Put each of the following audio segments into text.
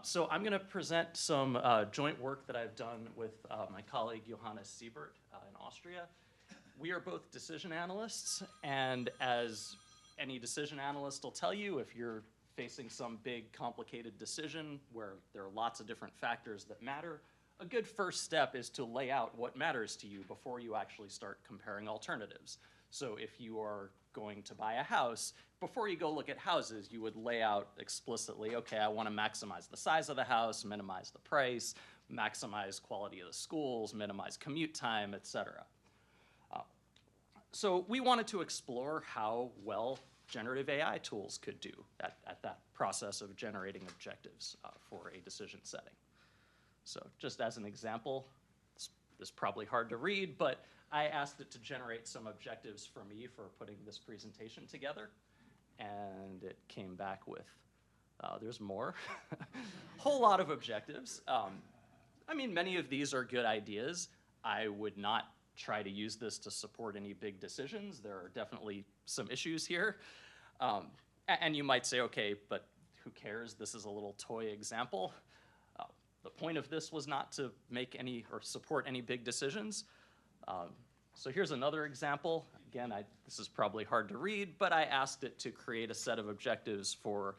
So I'm going to present some joint work that I've done with my colleague Johannes Siebert in Austria. We are both decision analysts, and as any decision analyst will tell you, if you're facing some big complicated decision where there are lots of different factors that matter, a good first step is to lay out what matters to you before you actually start comparing alternatives. So if you are going to buy a house, before you go look at houses, you would lay out explicitly, okay, I want to maximize the size of the house, minimize the price, maximize quality of the schools, minimize commute time, etc. So we wanted to explore how well generative AI tools could do at that process of generating objectives for a decision setting. So just as an example, this is probably hard to read, but I asked it to generate some objectives for me for putting this presentation together, and it came back with, there's more, whole lot of objectives. I mean, many of these are good ideas. I would not try to use this to support any big decisions. There are definitely some issues here. And you might say, okay, but who cares? This is a little toy example. The point of this was not to make any or support any big decisions. So here's another example. Again, this is probably hard to read, but I asked it to create a set of objectives for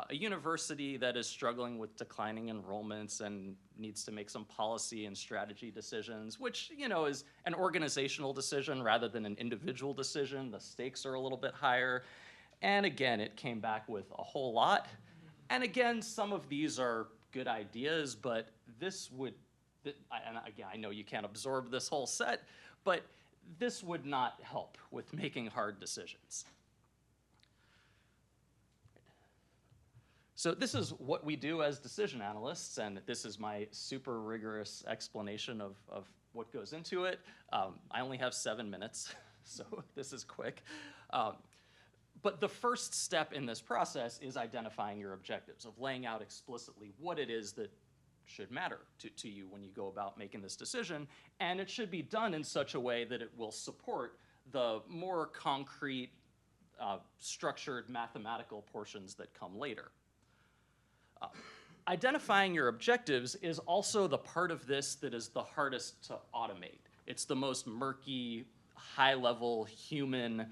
a university that is struggling with declining enrollments and needs to make some policy and strategy decisions, which, you know, is an organizational decision rather than an individual decision. The stakes are a little bit higher. And again, it came back with a whole lot. And again, some of these are good ideas, but this would, and again, I know you can't absorb this whole set, but this would not help with making hard decisions. So this is what we do as decision analysts, and this is my super rigorous explanation of what goes into it. I only have 7 minutes, so this is quick. But the first step in this process is identifying your objectives, of laying out explicitly what it is that should matter to you when you go about making this decision. And it should be done in such a way that it will support the more concrete, structured mathematical portions that come later. Identifying your objectives is also the part of this that is the hardest to automate. It's the most murky, high-level, human,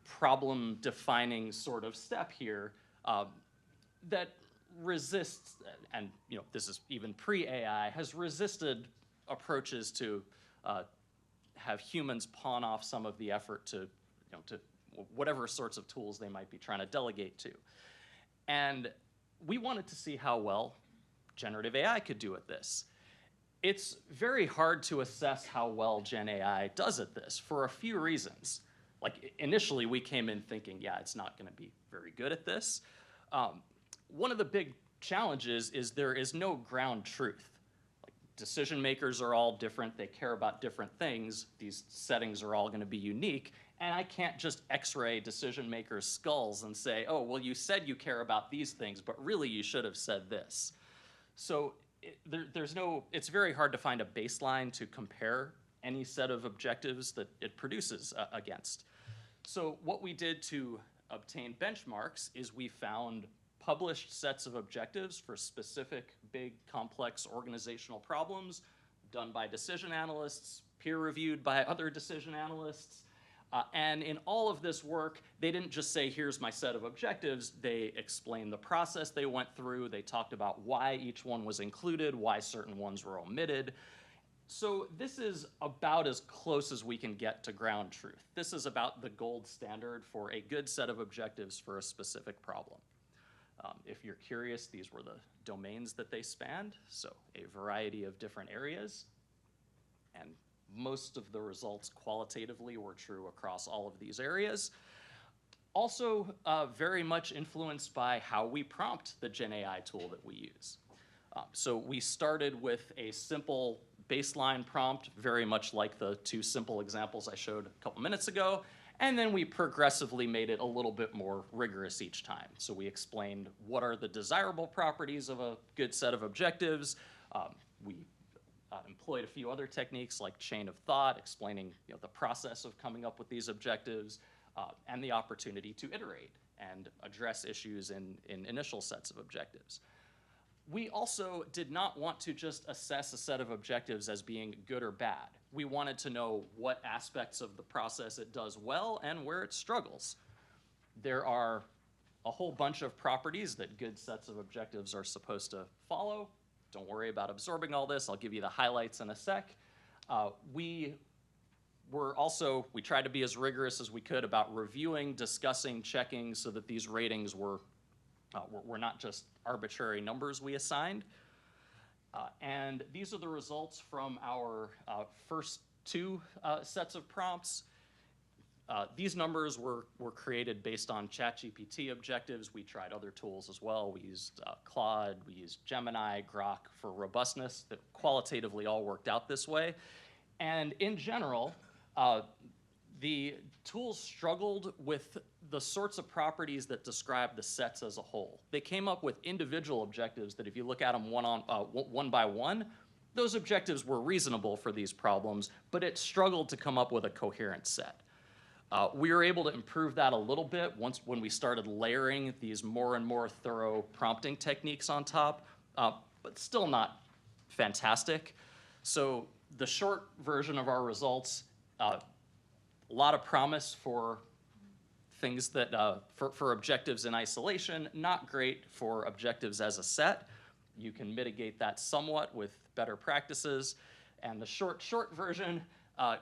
problem-defining sort of step here that resists, and you know, this is even pre-AI, has resisted approaches to have humans pawn off some of the effort to, you know, to whatever sorts of tools they might be trying to delegate to. And we wanted to see how well generative AI could do at this. It's very hard to assess how well GenAI does at this for a few reasons. Like, initially, we came in thinking, yeah, it's not going to be very good at this. One of the big challenges is there is no ground truth. Like, decision makers are all different. They care about different things. These settings are all going to be unique. And I can't just X-ray decision makers' skulls and say, oh, well, you said you care about these things, but really you should have said this. So it's very hard to find a baseline to compare any set of objectives that it produces against. So what we did to obtain benchmarks is we found published sets of objectives for specific, big, complex organizational problems done by decision analysts, peer-reviewed by other decision analysts. And in all of this work, they didn't just say, here's my set of objectives. They explained the process they went through. They talked about why each one was included, why certain ones were omitted. So this is about as close as we can get to ground truth. This is about the gold standard for a good set of objectives for a specific problem. If you're curious, these were the domains that they spanned, so a variety of different areas. And most of the results qualitatively were true across all of these areas. Also, very much influenced by how we prompt the GenAI tool that we use. So we started with a simple baseline prompt, very much like the 2 simple examples I showed a couple minutes ago, and then we progressively made it a little bit more rigorous each time. So we explained what are the desirable properties of a good set of objectives. We employed a few other techniques like chain of thought, explaining, you know, the process of coming up with these objectives, and the opportunity to iterate and address issues in initial sets of objectives. We also did not want to just assess a set of objectives as being good or bad. We wanted to know what aspects of the process it does well and where it struggles. There are a whole bunch of properties that good sets of objectives are supposed to follow. Don't worry about absorbing all this. I'll give you the highlights in a sec. We tried to be as rigorous as we could about reviewing, discussing, checking so that these ratings were not just arbitrary numbers we assigned. And these are the results from our first two sets of prompts. These numbers were created based on ChatGPT objectives. We tried other tools as well. We used Claude, we used Gemini, Grok for robustness. That qualitatively all worked out this way. And in general, the tools struggled with the sorts of properties that describe the sets as a whole. They came up with individual objectives that if you look at them one by one, those objectives were reasonable for these problems, but it struggled to come up with a coherent set. We were able to improve that a little bit when we started layering these more and more thorough prompting techniques on top, but still not fantastic. So the short version of our results, a lot of promise for things that, for objectives in isolation, not great for objectives as a set. You can mitigate that somewhat with better practices. And the short version,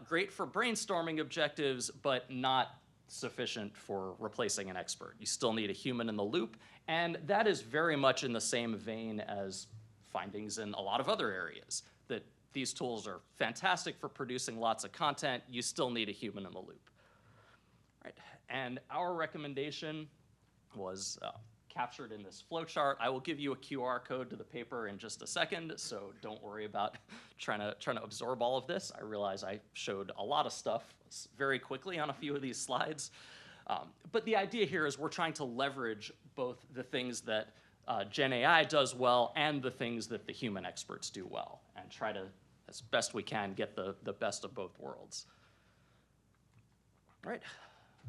great for brainstorming objectives, but not sufficient for replacing an expert. You still need a human in the loop, and that is very much in the same vein as findings in a lot of other areas, that these tools are fantastic for producing lots of content. You still need a human in the loop. Right. And our recommendation was captured in this flowchart. I will give you a QR code to the paper in just a second, so don't worry about trying to absorb all of this. I realize I showed a lot of stuff very quickly on a few of these slides. But the idea here is we're trying to leverage both the things that GenAI does well and the things that the human experts do well, and try to, as best we can, get the best of both worlds. All right,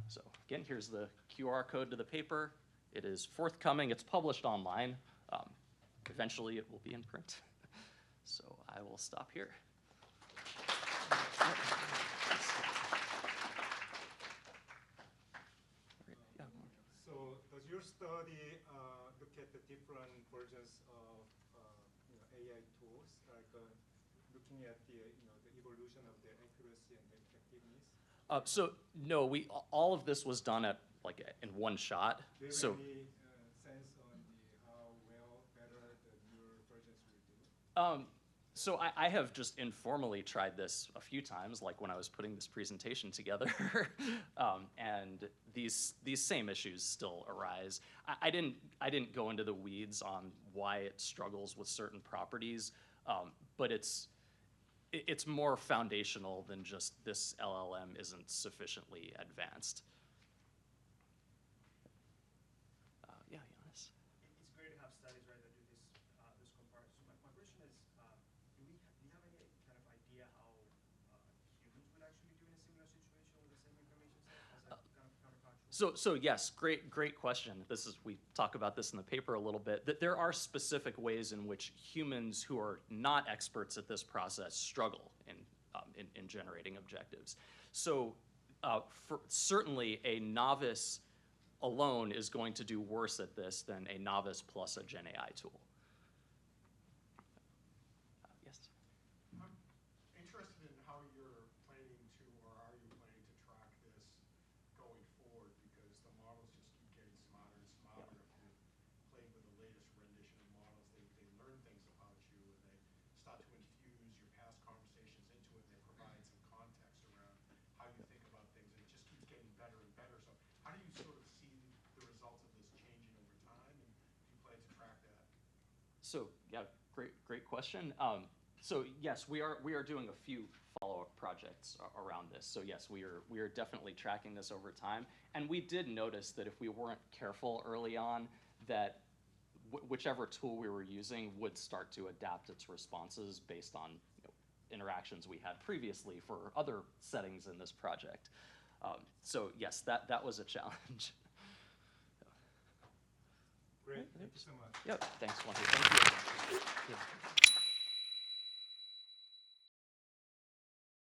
so again, here's the QR code to the paper. It is forthcoming. It's published online. Eventually, it will be in print. So I will stop here. So does your study look at the different versions of AI tools, like looking at the evolution of their accuracy and effectiveness? So no, all of this was done in one shot. Do you have any sense on how well better the newer versions will do? So I have just informally tried this a few times, like when I was putting this presentation together, and these same issues still arise. I didn't go into the weeds on why it struggles with certain properties, but it's more foundational than just this LLM isn't sufficiently advanced. Yeah, Jonas. It's great to have studies, right, that do this comparison. So my question is, do you have any kind of idea how humans would actually do in a similar situation with the same information set? As that kind of counterfactual? So yes, great question. We talk about this in the paper a little bit, that there are specific ways in which humans who are not experts at this process struggle in generating objectives. So certainly a novice alone is going to do worse at this than a novice plus a GenAI tool. Yes? I'm interested in how you're planning to, or are you planning to track this going forward, because the models just keep getting smarter and smarter. If you're playing with the latest rendition of models, they learn things about you, and they start to infuse your past conversations into it. They provide some context around how you think about things, and it just keeps getting better and better. So how do you sort of see the results of this changing over time, and do you plan to track that? So yeah, great question. So yes, we are doing a few follow-up projects around this. So yes, we are definitely tracking this over time, and we did notice that if we weren't careful early on, that whichever tool we were using would start to adapt its responses based on interactions we had previously for other settings in this project. So yes, that was a challenge. Great, thank you so much. Yep, thanks, Wonty. Thank you.